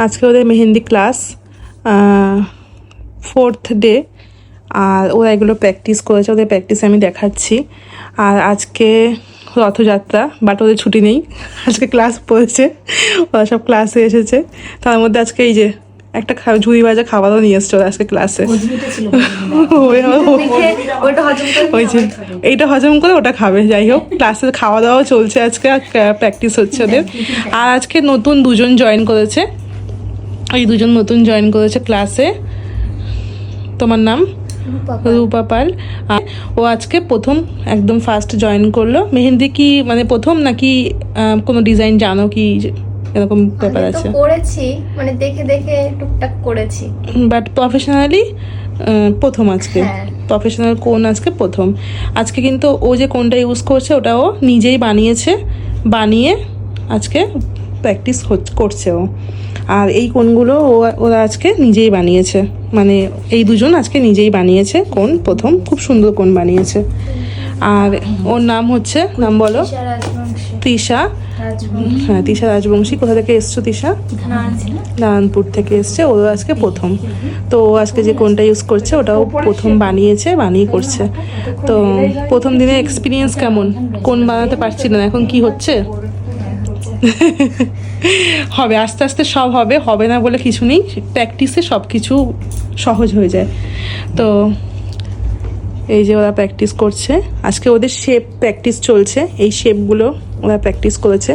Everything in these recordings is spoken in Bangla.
আজকে ওদের মেহেন্দি ক্লাস, 4th ডে। আর ওরা এগুলো প্র্যাকটিস করেছে, ওদের প্র্যাকটিস আমি দেখাচ্ছি। আর আজকে রথযাত্রা, বাট ওদের ছুটি নেই, আজকে ক্লাস পড়েছে, ওরা সব ক্লাসে এসেছে। তার মধ্যে আজকে এই যে একটা ঝুড়ি ভাজা খাবারও নিয়ে এসছে ওরা আজকে ক্লাসে। ওই যে এইটা হজম করে ওটা খাবে। যাই হোক, ক্লাসের খাওয়া দাওয়াও চলছে আজকে, আর প্র্যাকটিস হচ্ছে ওদের। আর আজকে নতুন দুজন জয়েন করেছে, এই দুজন নতুন জয়েন করেছে ক্লাসে। তোমার নাম? রূপা পাল। ও আজকে প্রথম, একদম ফার্স্ট জয়েন করলো। মেহেন্দি কি মানে প্রথম নাকি কোনো ডিজাইন জানো কি, এরকম ব্যাপার আছে? করেছি, মানে দেখে দেখে টুকটাক করেছি, বাট প্রফেশনালি প্রথম আজকে। প্রফেশনাল কোন আজকে প্রথম। আজকে কিন্তু ও যে কোনটা ইউজ করছে ওটা ও নিজেই বানিয়েছে, বানিয়ে আজকে প্র্যাকটিস করছে ও। আর এই কোনগুলো ওরা আজকে নিজেই বানিয়েছে, মানে এই দুজন আজকে নিজেই বানিয়েছে কোন, প্রথম খুব সুন্দর কোন বানিয়েছে। আর ওর নাম হচ্ছে, নাম বলো? তৃষা। হ্যাঁ, তৃষা রাজবংশী। কোথা থেকে এসছো তৃষা? নারায়ণপুর থেকে এসছে। ও আজকে প্রথম, তো ও আজকে যে কোনটা ইউজ করছে ওটাও প্রথম বানিয়েছে, বানিয়ে করছে। তো প্রথম দিনে এক্সপিরিয়েন্স কেমন? কোন বানাতে পারছিল না, এখন কি হচ্ছে? হবে, আস্তে আস্তে সব হবে, হবে না বলে কিছু নেই, প্র্যাকটিসে সব কিছু সহজ হয়ে যায়। তো এই যে ওরা প্র্যাকটিস করছে আজকে, ওদের শেপ প্র্যাকটিস চলছে। এই শেপগুলো ওরা প্র্যাকটিস করেছে,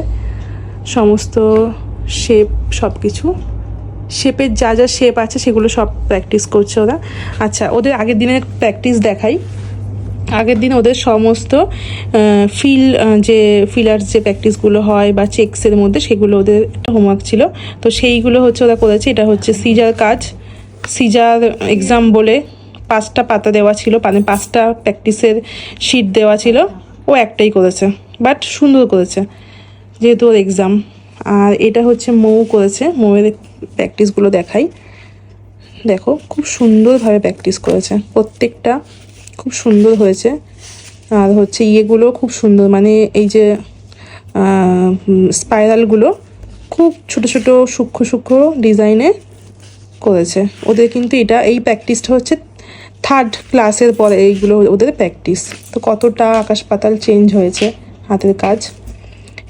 সমস্ত শেপ, সব কিছু শেপের যা যা শেপ আছে সেগুলো সব প্র্যাকটিস করছে ওরা। আচ্ছা, ওদের আগের দিনের প্র্যাকটিস দেখাই। আগের দিন ওদের সমস্ত যে ফিলার্স যে প্র্যাকটিসগুলো হয় বা চেক্সের মধ্যে, সেগুলো ওদের একটা হোমওয়ার্ক ছিল, তো সেইগুলো হচ্ছে ওরা করেছে। এটা হচ্ছে সিজার কাজ, সিজার এক্সাম বলে 5টা পাতা দেওয়া ছিল, মানে 5টা প্র্যাকটিসের শিট দেওয়া ছিল, ও একটাই করেছে, বাট সুন্দর করেছে যেহেতু ওর এক্সাম। আর এটা হচ্ছে মৌ করেছে, মৌয়ের প্র্যাকটিসগুলো দেখাই। দেখো খুব সুন্দরভাবে প্র্যাকটিস করেছে, প্রত্যেকটা খুব সুন্দর হয়েছে। আর হচ্ছে ইয়েগুলো খুব সুন্দর, মানে এই যে স্পাইরালগুলো খুব ছোট ছোট সূক্ষ্ম সূক্ষ্ম ডিজাইনে করেছে ওদের। কিন্তু এই প্র্যাকটিসটা হচ্ছে 3rd ক্লাসের পরে এইগুলো ওদের প্র্যাকটিস। তো কতটা আকাশ পাতাল চেঞ্জ হয়েছে হাতের কাজ।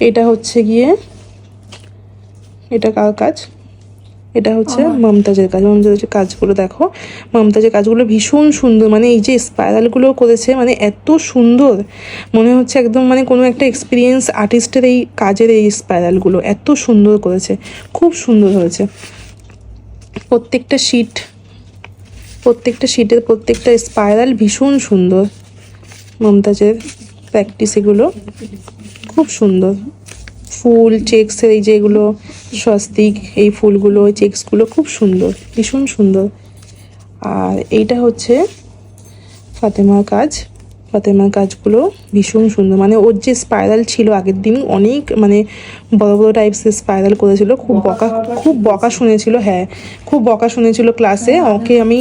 এটা হচ্ছে গিয়ে, এটা কার কাজ? এটা হচ্ছে মমতাজের কাজ। মমতাজের কাজগুলো দেখো, মমতাজের কাজগুলো ভীষণ সুন্দর, মানে এই যে স্পাইরালগুলো করেছে, মানে এত সুন্দর মনে হচ্ছে একদম মানে কোনো একটা এক্সপিরিয়েন্স আর্টিস্টের এই কাজের এই স্পাইরালগুলো এত সুন্দর করেছে, খুব সুন্দর হয়েছে। প্রত্যেকটা শিটের প্রত্যেকটা স্পাইরাল ভীষণ সুন্দর। মমতাজের প্র্যাকটিস এগুলো খুব সুন্দর। ফুল চেক্সের এই যেগুলো স্বস্তিক, এই ফুলগুলো, চেক্সগুলো খুব সুন্দর, ভীষণ সুন্দর। আর এইটা হচ্ছে ফাতেমার কাজ, ফাতেমার কাজগুলো ভীষণ সুন্দর, মানে ওর যে স্পাইরাল ছিল আগের দিন অনেক, মানে বড় বড় টাইপসের স্পাইরাল করেছিল, খুব বকা শুনেছিল। হ্যাঁ, খুব বকা শুনেছিল ক্লাসে। ওকে আমি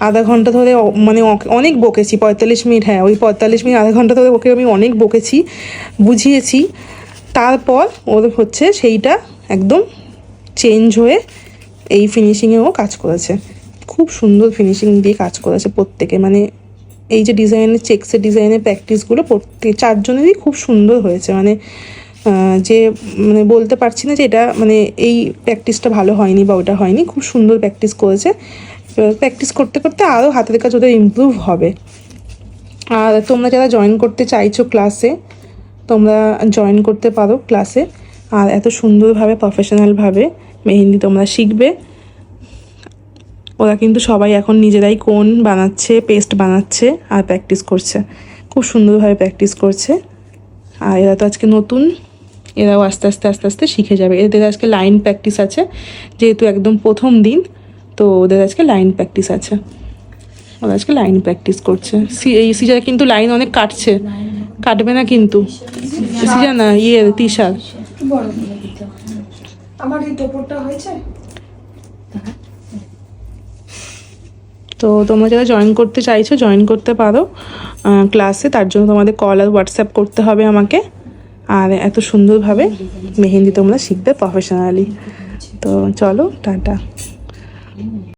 আধা ঘন্টা ধরে, মানে অনেক বকেছি, 45 মিনিট, হ্যাঁ ওই 45 মিনিট আধা ঘন্টা ধরে ওকে আমি অনেক বকেছি, বুঝিয়েছি। তারপর ওর হচ্ছে সেইটা একদম চেঞ্জ হয়ে এই ফিনিশিংয়ে ও কাজ করেছে, খুব সুন্দর ফিনিশিং দিয়ে কাজ করেছে প্রত্যেকে। মানে এই যে ডিজাইনের চেক্সের ডিজাইনের প্র্যাকটিসগুলো প্রত্যেক 4 জনেরই খুব সুন্দর হয়েছে, মানে যে মানে বলতে পারছি না যে এটা মানে এই প্র্যাকটিসটা ভালো হয়নি বা ওটা হয়নি, খুব সুন্দর প্র্যাকটিস করেছে। প্র্যাকটিস করতে করতে আরও হাতের কাজ ওদের ইমপ্রুভ হবে। আর তোমরা যারা জয়েন করতে চাইছো ক্লাসে, তোমরা জয়েন করতে পারো ক্লাসে। আর এত সুন্দরভাবে প্রফেশনালভাবে মেহেন্দি তোমরা শিখবে। ওরা কিন্তু সবাই এখন নিজেরাই কোন বানাচ্ছে, পেস্ট বানাচ্ছে আর প্র্যাকটিস করছে, খুব সুন্দরভাবে প্র্যাকটিস করছে। আর এরা তো আজকে নতুন, এরাও আস্তে আস্তে শিখে যাবে। এদের আজকে লাইন প্র্যাকটিস আছে, যেহেতু একদম প্রথম দিন, তো ওদের আজকে লাইন প্র্যাকটিস আছে, ওরা আজকে লাইন প্র্যাকটিস করছে। এই সিজার কিন্তু লাইন অনেক কাটছে, কাটবে না কিন্তু সিজার না, তিশার। আমার এই টোপরটা হয়েছে। তো তোমরা যারা জয়েন করতে চাইছো জয়েন করতে পারো ক্লাসে। তার জন্য তোমাদের কল আর হোয়াটসঅ্যাপ করতে হবে আমাকে। আর এত সুন্দরভাবে মেহেন্দি তোমরা শিখবে প্রফেশনালি। তো চলো টাটা।